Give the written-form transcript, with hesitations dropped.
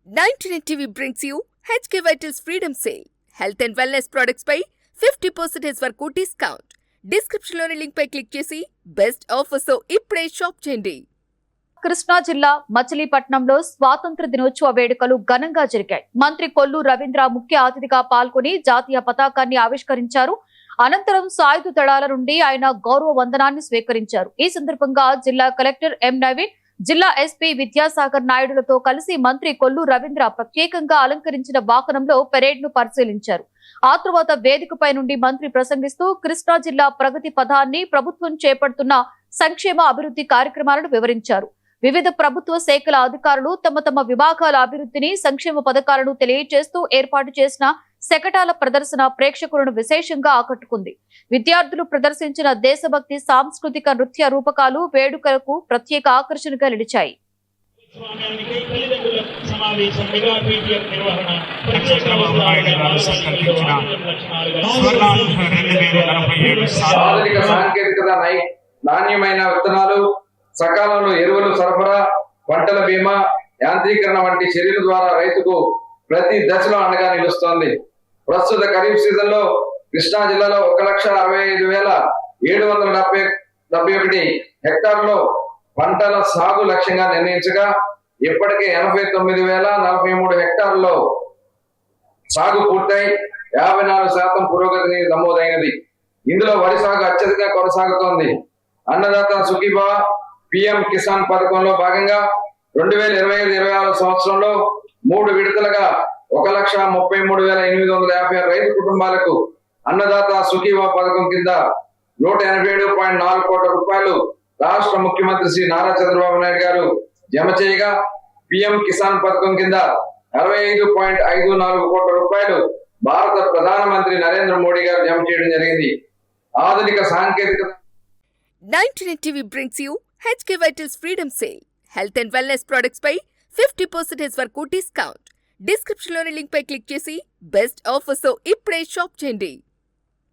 99 TV brings you HK Vital's Freedom Sale. Health and wellness products పై 50% వరకు discount. Description లోని link పై click చేసి best offers తో ఇప్పుడే shop చేయండి. కృష్ణా జిల్లా మచిలీపట్నంలో స్వాతంత్ర దినోత్సవ వేడుకలు ఘనంగా జరిగాయి. మంత్రి కొల్లు రవీంద్ర ముఖ్య అతిథిగా పాల్గొని జాతీయ పతాకాన్ని ఆవిష్కరించారు. అనంతరం సాయుధ దళాల నుండి ఆయన గౌరవ వందనాన్ని స్వీకరించారు. ఈ సందర్భంగా జిల్లా కలెక్టర్ ఎం నవీన్, జిల్లా ఎస్పీ విద్యాసాగర్ నాయుడులతో కలిసి మంత్రి కొల్లు రవీంద్ర ప్రత్యేకంగా అలంకరించిన వాహనంలో పెరేడ్ ను పరిశీలించారు. ఆ తర్వాత వేదికపై నుండి మంత్రి ప్రసంగిస్తూ కృష్ణా జిల్లా ప్రగతి పథాన్ని ప్రభుత్వం చేపడుతున్న సంక్షేమ అభివృద్ధి కార్యక్రమాలను వివరించారు. వివిధ ప్రభుత్వ శాఖల అధికారులు తమ తమ విభాగాల అభివృద్ధిని, సంక్షేమ పథకాలను తెలియజేస్తూ ఏర్పాటు చేసిన శకటాల ప్రదర్శన ప్రేక్షకులను విశేషంగా ఆకట్టుకుంది. విద్యార్థులు ప్రదర్శించిన దేశభక్తి సాంస్కృతిక నృత్య రూపకాలు వేడుకలకు ప్రత్యేక ఆకర్షణగా నిలిచాయి. నాణ్యమైన విత్తనాలు, సకాలంలో ఎరువులు సరఫరా, పంటల బీమా, యాంత్రీకరణ వంటి చర్యల ద్వారా రైతుకు ప్రతి దశలో అండగా నిలుస్తోంది. ప్రస్తుత ఖరీఫ్ సీజన్ లో కృష్ణా జిల్లాలో 1,65,771 హెక్టార్లో పంటల సాగు లక్ష్యంగా నిర్ణయించగా ఇప్పటికే 89,043 హెక్టార్లలో సాగు పూర్తయి 54% పురోగతిని నమోదైనది. ఇందులో వరి సాగు అత్యధికంగా కొనసాగుతోంది. అన్నదాత సుఖీభవ పిఎం కిసాన్ పథకంలో భాగంగా 2025-26 సంవత్సరంలో 3 విడతలుగా 1,33,856 రైతు కుటుంబాలకు అన్నదాత సుఖీభవ పథకం కింద 187.4 కోట్ల రూపాయలు రాష్ట్ర ముఖ్యమంత్రి శ్రీ నారా చంద్రబాబు నాయుడు గారు జమ చేయగా, పిఎం కిసాన్ పథకం కింద 65.54 కోట్ల రూపాయలు భారత ప్రధానమంత్రి నరేంద్ర మోడీ గారు జమ చేయడం జరిగింది. ఆధునిక సాంకేతికత 99 TV brings you HK Vital's Freedom Sale. Health and wellness products పై 50% వరకు డిస్కౌంట్. డిస్క్రిప్షన్ లోని లింక్ పై క్లిక్ చేసి బెస్ట్ ఆఫర్స్ తో ఇప్పుడే షాప్ చేయండి.